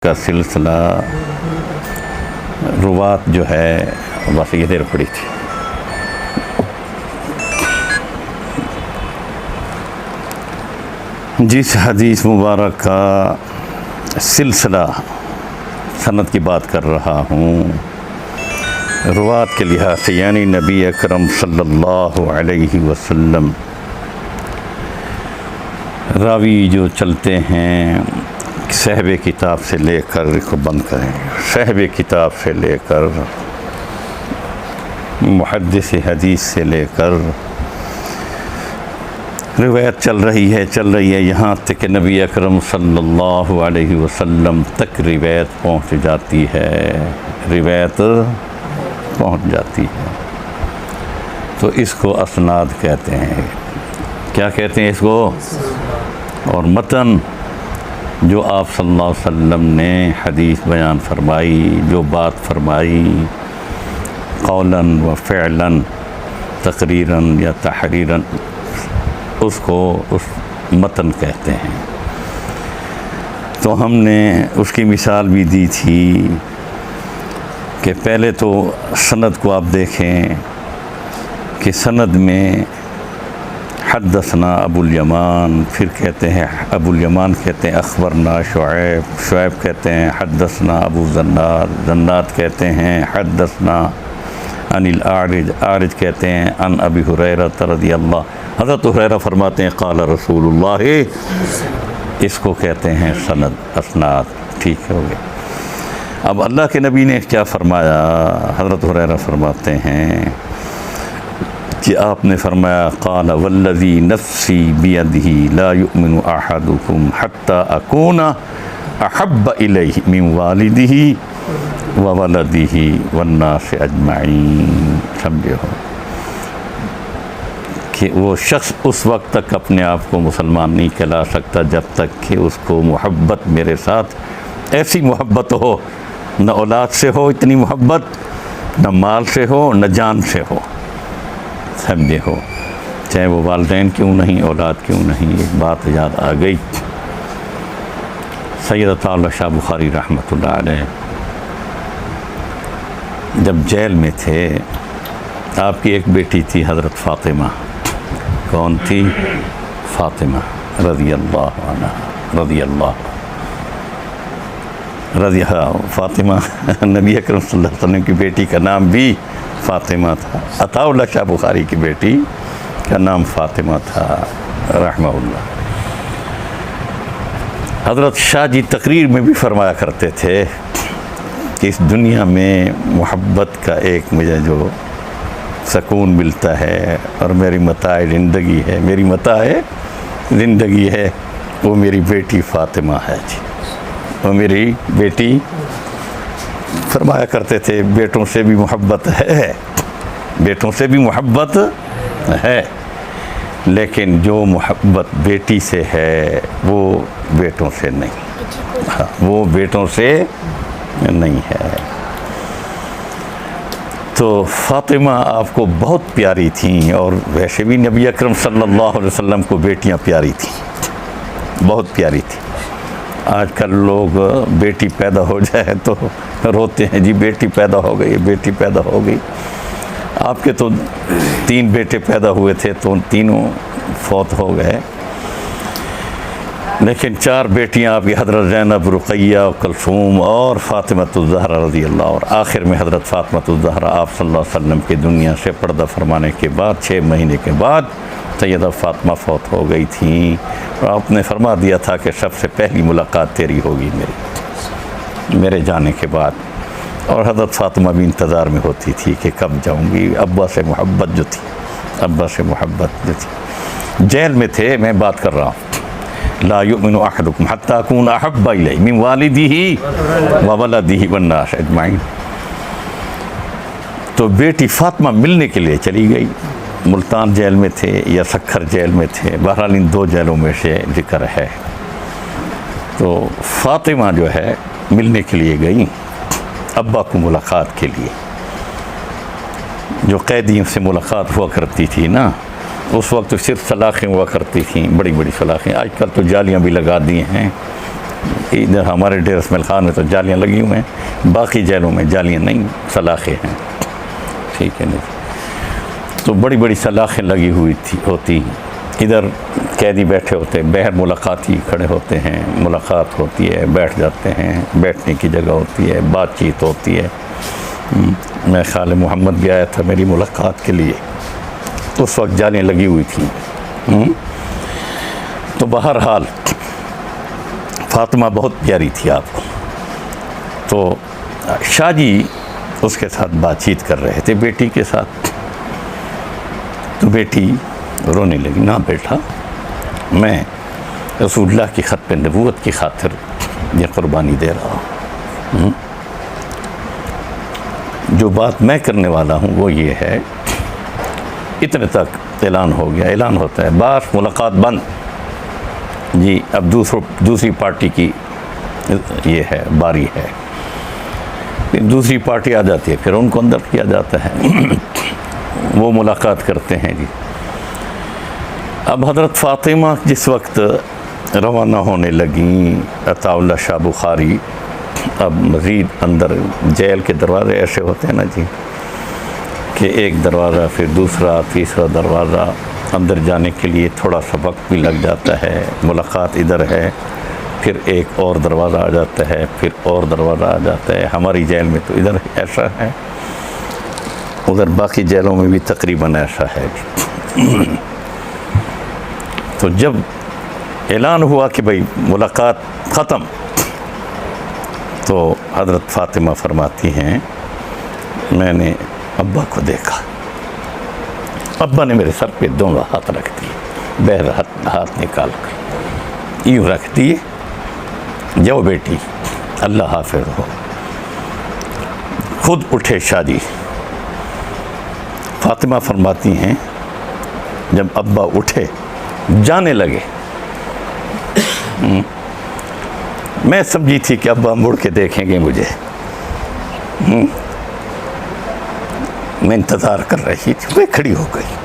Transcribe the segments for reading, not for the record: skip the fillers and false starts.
کا سلسلہ روات جو ہے بس یہ دیر پڑی تھی. جس حدیث مبارک کا سلسلہ سند کی بات کر رہا ہوں روات کے لحاظ سے، یعنی نبی اکرم صلی اللہ علیہ وسلم راوی جو چلتے ہیں صاحب کتاب سے لے کر، اس کو بند کریں، صاحب کتاب سے لے کر محدث حدیث سے لے کر روایت چل رہی ہے یہاں تک کہ نبی اکرم صلی اللہ علیہ وسلم تک روایت پہنچ جاتی ہے، تو اس کو اسناد کہتے ہیں. کیا کہتے ہیں اس کو؟ اور متن جو آپ صلی اللہ علیہ وسلم نے حدیث بیان فرمائی، جو بات فرمائی قولاً و فعلاً، تقریراً یا تحریراً، اس کو متن کہتے ہیں. تو ہم نے اس کی مثال بھی دی تھی کہ پہلے تو سند کو آپ دیکھیں کہ سند میں حدثنا ابو الیمان، پھر کہتے ہیں ابو الیمان کہتے ہیں اخبرنا شعیب کہتے ہیں حدثنا ابو زناد کہتے ہیں حدثنا عن الاعرج کہتے ہیں عن ابی ہریرہ رضی اللہ. حضرت ہریرہ فرماتے ہیں قال رسول اللہ، اس کو کہتے ہیں سند، اسناد. ٹھیک ہو گیا. اب اللہ کے نبی نے کیا فرمایا؟ حضرت ہریرہ فرماتے ہیں کہ آپ نے فرمایا قال والذی نفسی بیدہ لا یؤمن احدکم حتی اکون احب الیہ من والدہ وولدہ والناس اجمعین. سمجھے ہو کہ وہ شخص اس وقت تک اپنے آپ کو مسلمان نہیں کہلا سکتا جب تک کہ اس کو محبت میرے ساتھ ایسی محبت ہو، نہ اولاد سے ہو اتنی محبت، نہ مال سے ہو، نہ جان سے ہو. سمجھے ہو، چاہے وہ والدین کیوں نہیں، اولاد کیوں نہیں. ایک بات یاد آ گئی، سید عطا شاہ بخاری رحمۃ اللہ علیہ جب جیل میں تھے، آپ کی ایک بیٹی تھی حضرت فاطمہ. کون تھی؟ فاطمہ رضی اللہ عنہ، فاطمہ نبی اکرم صلی اللہ علیہ وسلم کی بیٹی کا نام بھی فاطمہ تھا. عطا شاہ بخاری کی بیٹی کا نام فاطمہ تھا رحمہ اللہ. حضرت شاہ جی تقریر میں بھی فرمایا کرتے تھے کہ اس دنیا میں محبت کا ایک مجھے جو سکون ملتا ہے اور میری متاع زندگی ہے وہ میری بیٹی فاطمہ ہے. جی وہ میری بیٹی، فرمایا کرتے تھے بیٹوں سے بھی محبت ہے، لیکن جو محبت بیٹی سے ہے وہ بیٹوں سے نہیں ہے. تو فاطمہ آپ کو بہت پیاری تھیں، اور ویسے بھی نبی اکرم صلی اللہ علیہ وسلم کو بیٹیاں پیاری تھیں، بہت پیاری تھیں. آج کل لوگ بیٹی پیدا ہو جائے تو روتے ہیں، جی بیٹی پیدا ہو گئی. آپ کے تو 3 بیٹے پیدا ہوئے تھے تو تینوں فوت ہو گئے، لیکن 4 بیٹیاں آپ کی حضرت زینب، رقیہ، کلثوم اور فاطمۃ الزہرا رضی اللہ، اور آخر میں حضرت فاطمۃ الزہرا آپ صلی اللہ علیہ وسلم کی دنیا سے پردہ فرمانے کے بعد 6 مہینے کے بعد سیدہ فاطمہ فوت ہو گئی تھیں. اور آپ نے فرما دیا تھا کہ سب سے پہلی ملاقات تیری ہوگی میرے جانے کے بعد. اور حضرت فاطمہ بھی انتظار میں ہوتی تھی کہ کب جاؤں گی. ابا سے محبت جو تھی، جیل میں تھے، میں بات کر رہا ہوں. لا یؤمن احدکم حتی اکون احب الیہ من والدہ وولدہ والناس اجمعین. تو بیٹی فاطمہ ملنے کے لیے چلی گئی. ملتان جیل میں تھے یا سکھر جیل میں تھے، بہرحال ان 2 جیلوں میں سے ذکر ہے. تو فاطمہ جو ہے ملنے کے لیے گئی ابا کو ملاقات کے لیے. جو قیدیوں سے ملاقات ہوا کرتی تھی نا، اس وقت صرف سلاخیں ہوا کرتی تھیں، بڑی بڑی سلاخیں. آج کل تو جالیاں بھی لگا دی ہیں ادھر ہمارے ڈیر اسمیل خان میں تو جالیاں لگی ہوئے ہیں، باقی جیلوں میں جالیاں نہیں، سلاخیں ہیں، ٹھیک ہے نا۔ تو بڑی بڑی سلاخیں لگی ہوئی ہوتی، ادھر قیدی بیٹھے ہوتے، بہر ملاقاتی کھڑے ہوتے ہیں، ملاقات ہوتی ہے، بیٹھ جاتے ہیں، بیٹھنے کی جگہ ہوتی ہے، بات چیت ہوتی ہے۔ میں خال محمد بھی آیا تھا میری ملاقات کے لیے، تو اس وقت جالیاں لگی ہوئی تھیں۔ تو بہرحال فاطمہ بہت پیاری تھی آپ کو، تو شاہ جی اس کے ساتھ بات چیت کر رہے تھے بیٹی کے ساتھ، تو بیٹی رونے لگی، نہ بیٹا میں رسول اللہ کی ختم نبوت کی خاطر یہ قربانی دے رہا ہوں۔ جو بات میں کرنے والا ہوں وہ یہ ہے، اتنے تک اعلان ہو گیا، اعلان ہوتا ہے بس ملاقات بند، جی اب دوسری پارٹی کی یہ ہے باری ہے، پھر دوسری پارٹی آ جاتی ہے، پھر ان کو اندر کیا جاتا ہے، وہ ملاقات کرتے ہیں جی۔ اب حضرت فاطمہ جس وقت روانہ ہونے لگیں، عطا اللہ شاہ بخاری، اب مزید اندر جیل کے دروازے ایسے ہوتے ہیں نا جی کہ ایک دروازہ پھر دوسرا تیسرا دروازہ، اندر جانے کے لیے تھوڑا سا وقت بھی لگ جاتا ہے، ملاقات ادھر ہے، پھر ایک اور دروازہ آ جاتا ہے، پھر اور دروازہ آ جاتا ہے۔ ہماری جیل میں تو ادھر ایسا ہے، ادھر باقی جیلوں میں بھی تقریباً ایسا ہے۔ تو جب اعلان ہوا کہ بھئی ملاقات ختم، تو حضرت فاطمہ فرماتی ہیں میں نے ابا کو دیکھا، ابا نے میرے سر پہ دونوں ہاتھ رکھ دیے، بہر ہاتھ نکال کر یوں رکھ دیے، جاؤ بیٹی اللہ حافظ ہو۔ خود اٹھے شاہ جی، فاطمہ فرماتی ہیں جب ابا اٹھے جانے لگے، میں سمجھی تھی کہ ابا مڑ کے دیکھیں گے مجھے، میں انتظار کر رہی تھی، میں کھڑی ہو گئی،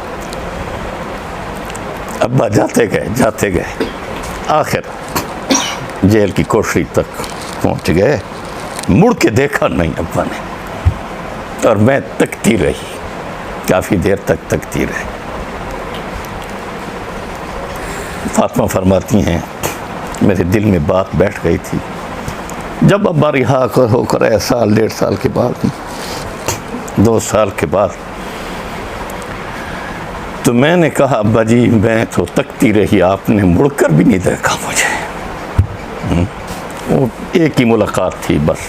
ابا جاتے گئے، آخر جیل کی کوٹری تک پہنچ گئے، مڑ کے دیکھا نہیں ابا نے، اور میں تکتی رہی، کافی دیر تک تکتی رہی۔ فاطمہ فرماتی ہیں میرے دل میں بات بیٹھ گئی تھی، جب ابا رہا ہو کر آئے سال 1.5 سال کے بعد، 2 سال کے بعد، تو میں نے کہا ابا جی میں تو تکتی رہی، آپ نے مڑ کر بھی نہیں دیکھا مجھے، وہ ایک ہی ملاقات تھی بس،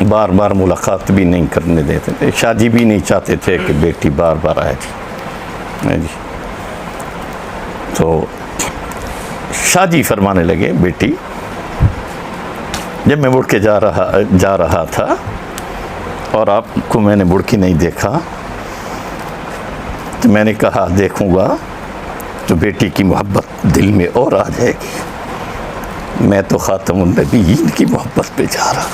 بار بار ملاقات بھی نہیں کرنے دیتے تھے، شاہ جی بھی نہیں چاہتے تھے کہ بیٹی بار بار آئے جی۔ تو شاہ جی فرمانے لگے بیٹی جب میں مڑ کے جا رہا تھا اور آپ کو میں نے مڑ کے نہیں دیکھا، تو میں نے کہا دیکھوں گا تو بیٹی کی محبت دل میں اور آ جائے گی، میں تو خاتم النبیین کی محبت پہ جا رہا،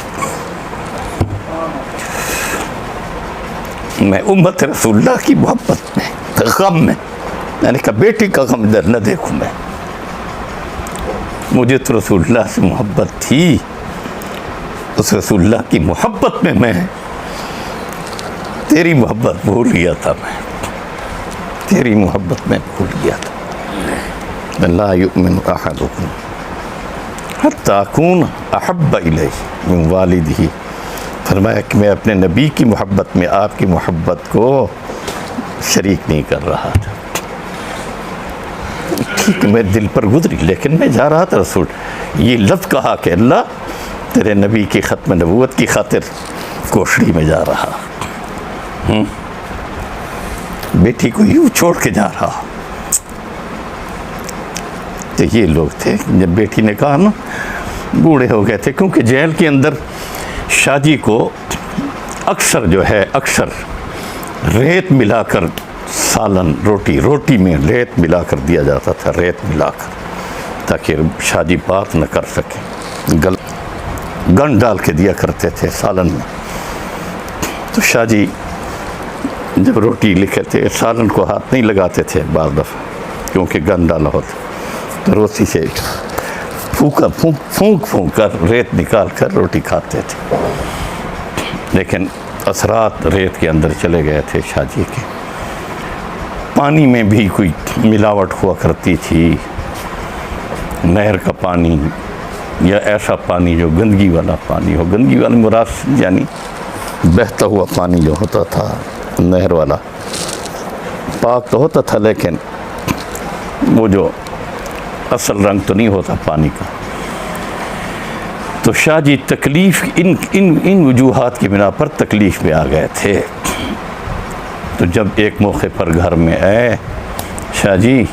میں امت رسول اللہ کی محبت میں، غم میں نے کہا بیٹی کا غم ادھر نہ دیکھوں، میں مجھے تو رسول اللہ سے محبت تھی، اس رسول اللہ کی محبت میں تیری محبت بھول گیا تھا، میں تیری محبت میں بھول گیا تھا۔ لا یؤمن احدکم حتی اکون احب الیہ من والدہ، فرمایا کہ میں اپنے نبی کی محبت میں آپ کی محبت کو شریک نہیں کر رہا تھا، ٹھیک میرے دل پر گزری، لیکن میں جا رہا تھا رسول، یہ لفظ کہا کہ اللہ تیرے نبی کی ختم نبوت کی خاطر کوشڑی میں جا رہا، بیٹی کو یوں چھوڑ کے جا رہا۔ تو یہ لوگ تھے، جب بیٹی نے کہا نا بوڑھے ہو گئے تھے، کیونکہ جیل کے اندر شاہ جی کو اکثر ریت ملا کر سالن روٹی میں ریت ملا کر دیا جاتا تھا، ریت ملا کر، تاکہ شاہ جی بات نہ کر سکیں، گن ڈال کے دیا کرتے تھے سالن میں۔ تو شاہ جی جب روٹی لکھے تھے سالن کو ہاتھ نہیں لگاتے تھے بعض دفعہ، کیونکہ گن ڈالا ہوتا، تو روٹی سے پھونک کر ریت نکال کر روٹی کھاتے تھے، لیکن اثرات ریت کے اندر چلے گئے تھے شاہ جی کے۔ پانی میں بھی کوئی ملاوٹ ہوا کرتی تھی، نہر کا پانی یا ایسا پانی جو گندگی والا پانی ہو، گندگی والا مراد یعنی بہتا ہوا پانی جو ہوتا تھا نہر والا، پاک تو ہوتا تھا لیکن وہ جو اصل رنگ تو نہیں ہوتا پانی کا۔ تو شاہ جی تکلیف ان وجوہات کی بنا پر تکلیف میں آ گئے تھے۔ تو جب ایک موقع پر گھر میں آئے شاہ جی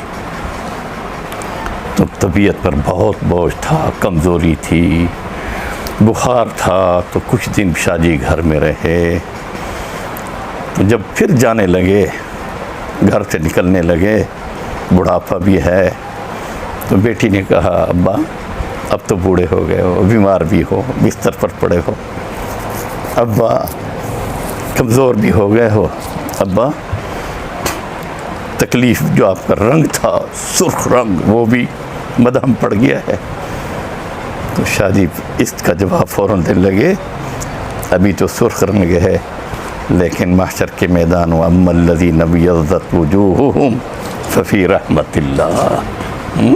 تو طبیعت پر بہت بوجھ تھا، کمزوری تھی، بخار تھا، تو کچھ دن شاہ جی گھر میں رہے۔ تو جب پھر جانے لگے، گھر سے نکلنے لگے، بڑھاپا بھی ہے، تو بیٹی نے کہا ابا اب تو بوڑھے ہو گئے ہو، بیمار بھی ہو، بستر پر پڑے ہو، ابا کمزور بھی ہو گئے ہو، ابا تکلیف جو آپ کا رنگ تھا سرخ رنگ وہ بھی مدھم پڑ گیا ہے۔ تو شاہ جی اس کا جواب فوراً دینے لگے، ابھی تو سرخ رنگ ہے لیکن محشر کے میدان وَأَمَّا الَّذِينَ ابْيَضَّتْ وُجُوهُهُمْ فَفِي رَحْمَةِ اللَّهِ،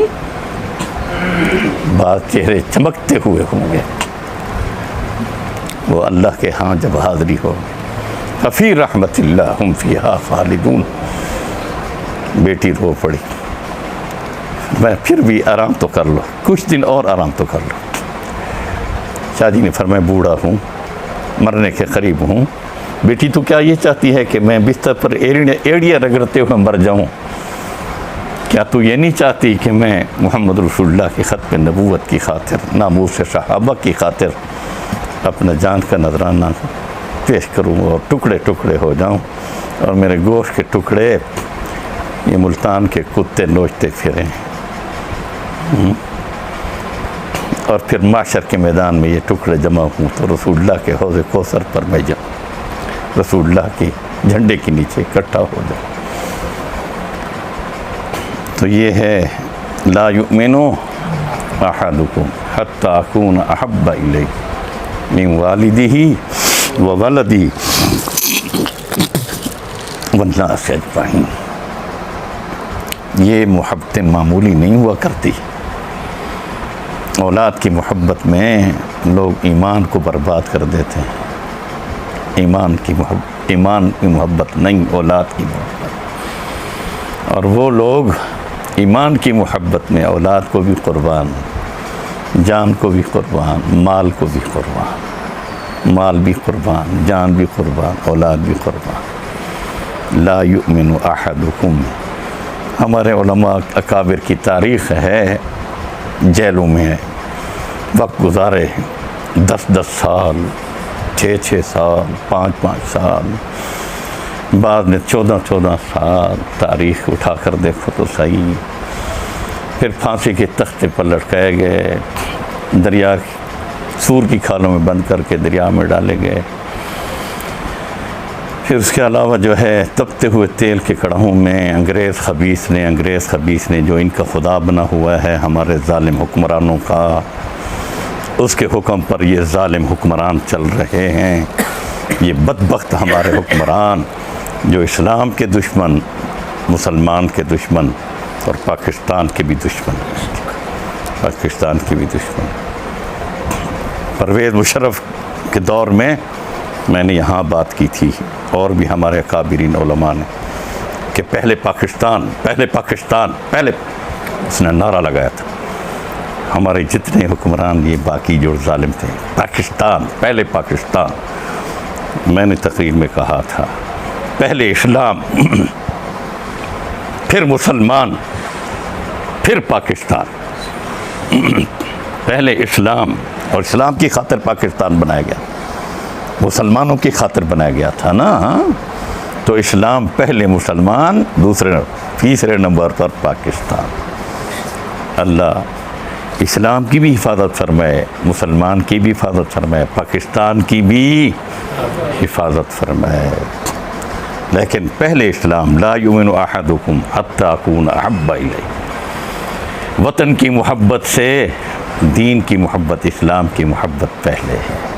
بعض چہرے چمکتے ہوئے ہوں گے، وہ اللہ کے ہاں جب حاضری ہو، فَفِي رَحْمَةِ اللَّهِ هُمْ فِيهَا خَالِدُونَ۔ بیٹی رو پڑی، میں پھر بھی آرام تو کر لو، کچھ دن اور آرام تو کر لو۔ شاہ جی نے فرمایا بوڑھا ہوں، مرنے کے قریب ہوں، بیٹی تو کیا یہ چاہتی ہے کہ میں بستر پر ایڑیاں رگڑتے ہوئے مر جاؤں؟ کیا تو یہ نہیں چاہتی کہ میں محمد رسول اللہ کی ختم نبوت کی خاطر، ناموس صحابہ کی خاطر اپنا جان کا نذرانہ پیش کروں اور ٹکڑے ٹکڑے ہو جاؤں اور میرے گوشت کے ٹکڑے یہ ملتان کے کتے نوچتے پھریں، اور پھر معاشر کے میدان میں یہ ٹکڑے جمع ہوں تو رسول اللہ کے حوض کوثر پر میں جاؤں، رسول اللہ کے جھنڈے کے نیچے اکٹھا ہو جاؤں۔ تو یہ ہے لا یؤمن احدکم حتی اکون احب الیہ من والدہ وولدہ والناس اجمعین۔ یہ محبتیں معمولی نہیں ہوا کرتی، اولاد کی محبت میں لوگ ایمان کو برباد کر دیتے ہیں۔ ایمان کی محبت نہیں، اولاد کی محبت۔ اور وہ لوگ ایمان کی محبت میں اولاد کو بھی قربان، جان کو بھی قربان، مال کو بھی قربان، مال بھی قربان، جان بھی قربان، اولاد بھی قربان۔ لا یؤمن احدکم، ہمارے علماء اکابر کی تاریخ ہے، جیلوں میں وقت گزارے 10 سال، 6 سال، 5 سال، بعد میں 14 سال، تاریخ اٹھا کر دیکھو تو صحیح۔ پھر پھانسی کے تختے پر لٹکائے گئے، دریا سور کی کھالوں میں بند کر کے دریا میں ڈالے گئے۔ پھر اس کے علاوہ جو ہے تپتے ہوئے تیل کے کڑاہوں میں انگریز خبیث نے جو ان کا خدا بنا ہوا ہے ہمارے ظالم حکمرانوں کا، اس کے حکم پر یہ ظالم حکمران چل رہے ہیں۔ یہ بدبخت ہمارے حکمران جو اسلام کے دشمن، مسلمان کے دشمن اور پاکستان کے بھی دشمن، پرویز مشرف کے دور میں میں نے یہاں بات کی تھی، اور بھی ہمارے اکابرین علماء نے، کہ پہلے پاکستان، اس نے نعرہ لگایا تھا۔ ہمارے جتنے حکمران یہ باقی جو ظالم تھے، پہلے پاکستان۔ میں نے تقریر میں کہا تھا پہلے اسلام، پھر مسلمان، پھر پاکستان۔ پہلے اسلام، اور اسلام کی خاطر پاکستان بنایا گیا، مسلمانوں کی خاطر بنایا گیا تھا نا۔ تو اسلام پہلے، مسلمان تیسرے نمبر پر پاکستان۔ اللہ اسلام کی بھی حفاظت فرمائے، مسلمان کی بھی حفاظت فرمائے، پاکستان کی بھی حفاظت فرمائے۔ لیکن پہلے اسلام، لا یؤمن احدکم حتی اکون احب الیہ، وطن کی محبت سے دین کی محبت، اسلام کی محبت پہلے ہے۔